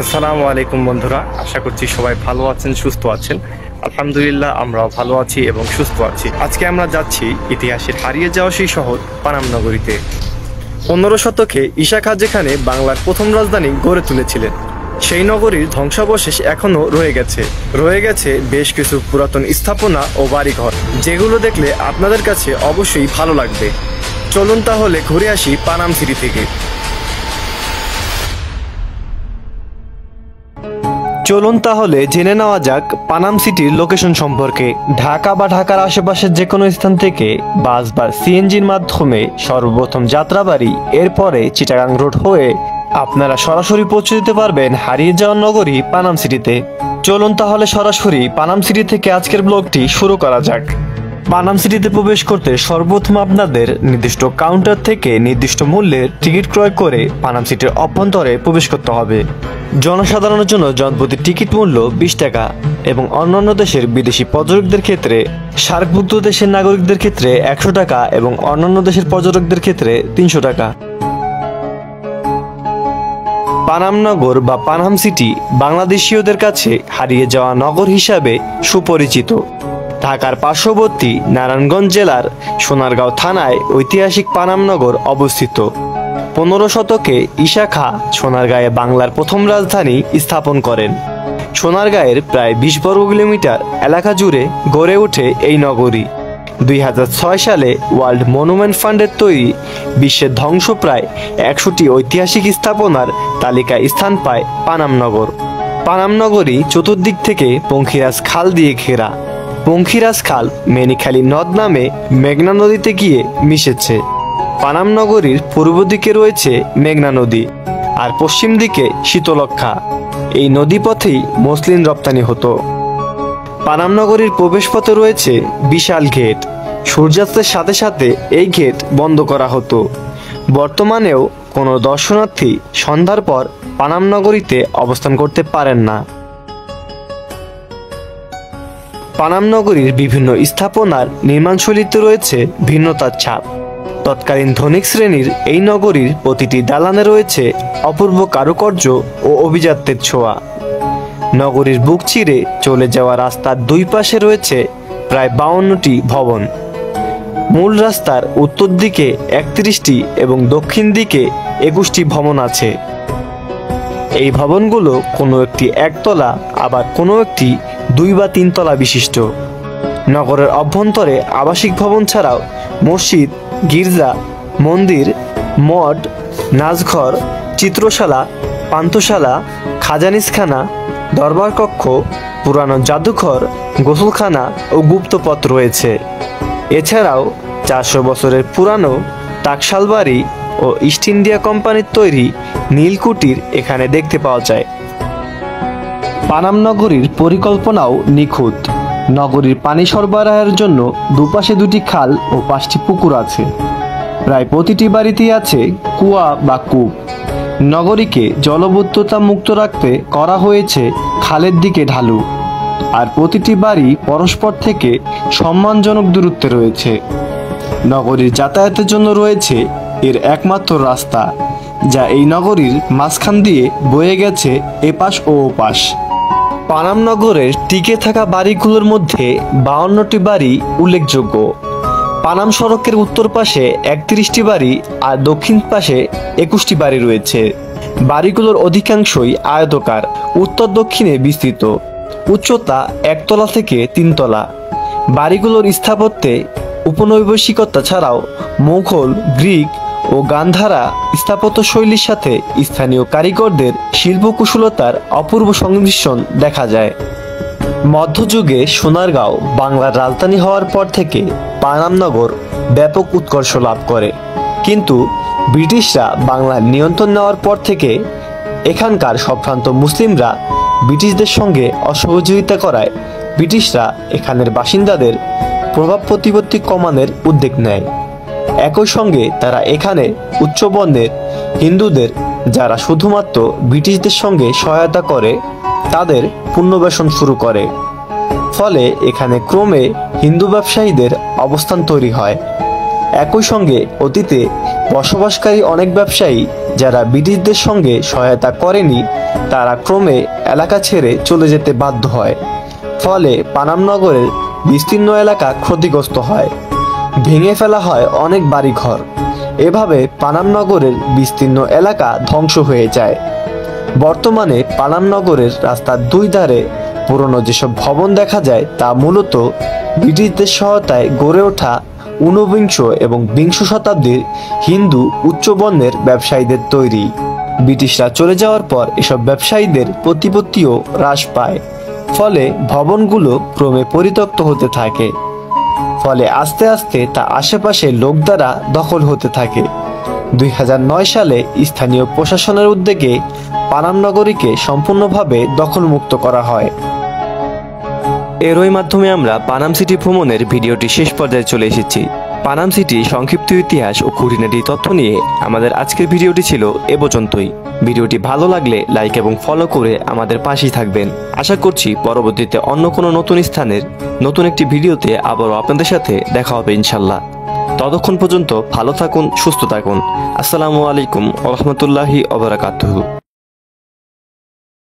আসসালামু আলাইকুম বন্ধুরা, আশা করছি সবাই ভালো আছেন, সুস্থ আছেন। আলহামদুলিল্লাহ, আমরাও ভালো আছি এবং সুস্থ আছি। আজকে আমরা যাচ্ছি ইতিহাসের হারিয়ে যাওয়া সেই শহর পানাম নগরীতে। 15 শতকে ঈসা খাঁ যেখানে বাংলার প্রথম রাজধানী গড়ে তুলেছিলেন, সেই নগরীর ধ্বংসাবশেষ এখনো রয়ে গেছে বেশ কিছু পুরাতন স্থাপনা ও বাড়িঘর, যেগুলো দেখলে আপনাদের কাছে অবশ্যই ভালো লাগবে। চলুন তাহলে ঘুরে আসি পানাম সিটি থেকে। চলুন তাহলে জেনে নেওয়া যাক পানাম সিটির লোকেশন সম্পর্কে। ঢাকা বা ঢাকার আশেপাশের যে কোনো স্থান থেকে বাস বা সিএনজির মাধ্যমে সর্বপ্রথম যাত্রাবাড়ি, এরপরে চিটাগাং রোড হয়ে আপনারা সরাসরি পৌঁছে যেতে পারবেন হারিয়ে যাওয়া নগরী পানাম সিটিতে। চলুন তাহলে সরাসরি পানাম সিটি থেকে আজকের ব্লগটি শুরু করা যাক। পানাম সিটিতে প্রবেশ করতে সর্বপ্রথম আপনাদের নির্দিষ্ট কাউন্টার থেকে নির্দিষ্ট মূল্যের টিকিট ক্রয় করে পানাম সিটির অভ্যন্তরে প্রবেশ করতে হবে। জনসাধারণের জন্য জনপ্রতি টিকিট মূল্য 20 টাকা এবং অন্যান্য দেশের বিদেশি পর্যটকদের ক্ষেত্রে, সার্কভুক্ত দেশের নাগরিকদের ক্ষেত্রে 100 টাকা এবং অন্যান্য দেশের পর্যটকদের ক্ষেত্রে 300 টাকা। পানাম নগর বা পানাম সিটি বাংলাদেশীয়দের কাছে হারিয়ে যাওয়া নগর হিসাবে সুপরিচিত। ঢাকার পার্শ্ববর্তী নারায়ণগঞ্জ জেলার সোনারগাঁও থানায় ঐতিহাসিক পানাম নগর অবস্থিত। 15 শতকে ঈসা খাঁ সোনারগাঁয়ে বাংলার প্রথম রাজধানী স্থাপন করেন। সোনারগাঁয়ের প্রায় 20 বর্গ কিলোমিটার এলাকা জুড়ে গড়ে ওঠে এই নগরী। 2006 সালে ওয়ার্ল্ড মনুমেন্ট ফান্ডের তৈরি বিশ্বের ধ্বংসপ্রায় 100টি ঐতিহাসিক স্থাপনার তালিকায় স্থান পায় পানাম নগর। পানাম নগরী চতুর্দিক থেকে পঙ্খিরাজ খাল দিয়ে ঘেরা। পঙ্খিরাজ খাল মেনিখালী নদ নামে মেঘনা নদীতে গিয়ে মিশেছে। পানাম নগরীর পূর্ব দিকে রয়েছে মেঘনা নদী আর পশ্চিম দিকে শীতলক্ষা। এই নদীপথেই মসলিন রপ্তানি হতো। পানাম নগরীর প্রবেশপথে রয়েছে বিশাল গেট। সূর্যাস্তের সাথে সাথে এই গেট বন্ধ করা হতো। বর্তমানেও কোনো দর্শনার্থী সন্ধ্যার পর পানাম নগরীতে অবস্থান করতে পারেন না। পানাম নগরীর বিভিন্ন স্থাপনার নির্মাণশৈলীতে রয়েছে ভিন্নতার ছাপ। তৎকালীন ধনিক শ্রেণীর এই নগরীর প্রতিটি দালানে রয়েছে অপূর্ব কারুকার্য ও অভিজাত্যের ছোঁয়া। নগরীর বুক চিরে চলে যাওয়া রাস্তার দুই পাশে রয়েছে প্রায় 52টি ভবন। মূল রাস্তার উত্তর দিকে 31টি এবং দক্ষিণ দিকে 21টি ভবন আছে। এই ভবনগুলো কোনো একটি একতলা, আবার কোনো একটি 2 বা 3 তলা বিশিষ্ট। নগরের অভ্যন্তরে আবাসিক ভবন ছাড়াও মসজিদ, গির্জা, মন্দির, মঠ, নাচঘর, চিত্রশালা, পান্থশালা, খাজানিসখানা, দরবার কক্ষ, পুরানো জাদুঘর, গোসলখানা ও গুপ্তপথ রয়েছে। এছাড়াও 400 বছরের পুরানো টাকশাল বাড়ি ও ইস্ট ইন্ডিয়া কোম্পানির তৈরি নীলকুঠির এখানে দেখতে পাওয়া যায়। পানাম নগরীর পরিকল্পনাও নিখুঁত। নগরীর পানি সরবরাহের জন্য দুপাশে 2টি খাল ও 5টি পুকুর আছে। প্রায় প্রতিটি বাড়িতেই আছে কুয়া বা কূপ। নগরীকে জলবদ্ধতা মুক্ত রাখতে করা হয়েছে খালের দিকে ঢালু, আর প্রতিটি বাড়ি পরস্পর থেকে সম্মানজনক দূরত্বে রয়েছে। নগরীর যাতায়াতের জন্য রয়েছে এর একমাত্র রাস্তা, যা এই নগরীর মাঝখান দিয়ে বয়ে গেছে এপাশ ও ওপাশ। পানাম নগরের টিকে থাকা বাড়িগুলোর মধ্যে 52টি বাড়ি উল্লেখযোগ্য। পানাম সড়কের উত্তর পাশে 31টি বাড়ি আর দক্ষিণ পাশে 21টি বাড়ি রয়েছে। বাড়িগুলোর অধিকাংশই আয়তাকার, উত্তর দক্ষিণে বিস্তৃত। উচ্চতা 1 তলা থেকে 3 তলা। বাড়িগুলোর স্থাপত্যে উপনিবেশিকতা ছাড়াও মুঘল, গ্রিক ও গান্ধারা স্থাপত্য শৈলীর সাথে স্থানীয় কারিগরদের শিল্পকুশলতার অপূর্ব সংমিশ্রণ দেখা যায়। মধ্যযুগে সোনারগাঁও বাংলার রাজধানী হওয়ার পর থেকে পানাম নগর ব্যাপক উৎকর্ষ লাভ করে, কিন্তু ব্রিটিশরা বাংলার নিয়ন্ত্রণ নেওয়ার পর থেকে এখানকার সম্ভ্রান্ত মুসলিমরা ব্রিটিশদের সঙ্গে অসহযোগিতা করায় ব্রিটিশরা এখানের বাসিন্দাদের প্রভাব প্রতিপত্তি কমানোর উদ্যোগ নেয়। একই সঙ্গে তারা এখানে উচ্চবর্ণের হিন্দুদের, যারা শুধুমাত্র ব্রিটিশদের সঙ্গে সহায়তা করে, তাদের পুনর্বাসন শুরু করে। ফলে এখানে ক্রমে হিন্দু ব্যবসায়ীদের অবস্থান তৈরি হয়। একই সঙ্গে অতীতে বসবাসকারী অনেক ব্যবসায়ী যারা ব্রিটিশদের সঙ্গে সহায়তা করেনি তারা ক্রমে এলাকা ছেড়ে চলে যেতে বাধ্য হয়। ফলে পানাম নগরের বিস্তীর্ণ এলাকা ক্ষতিগ্রস্ত হয়, ভেঙে ফেলা হয় অনেক বাড়িঘর। এভাবে পানাম নগরের বিস্তীর্ণ এলাকা ধ্বংস হয়ে যায়। বর্তমানে পানাম নগরের রাস্তার দুই ধারে পুরনো যেসব ভবন দেখা যায় তা মূলত ব্রিটিশদের সহায়তায় গড়ে ওঠা ঊনবিংশ এবং বিংশ শতাব্দীর হিন্দু উচ্চবর্ণের ব্যবসায়ীদের তৈরি। ব্রিটিশরা চলে যাওয়ার পর এসব ব্যবসায়ীদের প্রতিপত্তিও হ্রাস পায়, ফলে ভবনগুলো ক্রমে পরিত্যক্ত হতে থাকে। ফলে আস্তে আস্তে তা আশেপাশের লোক দ্বারা দখল হতে থাকে। 2009 সালে স্থানীয় প্রশাসনের উদ্যোগে পানাম নগরীকে সম্পূর্ণভাবে দখলমুক্ত করা হয়। এরই মাধ্যমে আমরা পানাম সিটি ভ্রমণের ভিডিওটি শেষ পর্যায়ে চলে এসেছি। পানাম সিটি সংক্ষিপ্ত ইতিহাস ও খুঁটিনাটি তথ্য নিয়ে আমাদের আজকের ভিডিওটি ছিল এ পর্যন্তই। ভিডিওটি ভালো লাগলে লাইক এবং ফলো করে আমাদের পাশেই থাকবেন। আশা করছি পরবর্তীতে অন্য কোনো নতুন স্থানের নতুন একটি ভিডিওতে আবারও আপনাদের সাথে দেখা হবে ইনশাল্লাহ। ততক্ষণ পর্যন্ত ভালো থাকুন, সুস্থ থাকুন। আসসালামু আলাইকুম ওয়া রাহমাতুল্লাহি ওয়া বারাকাতুহু।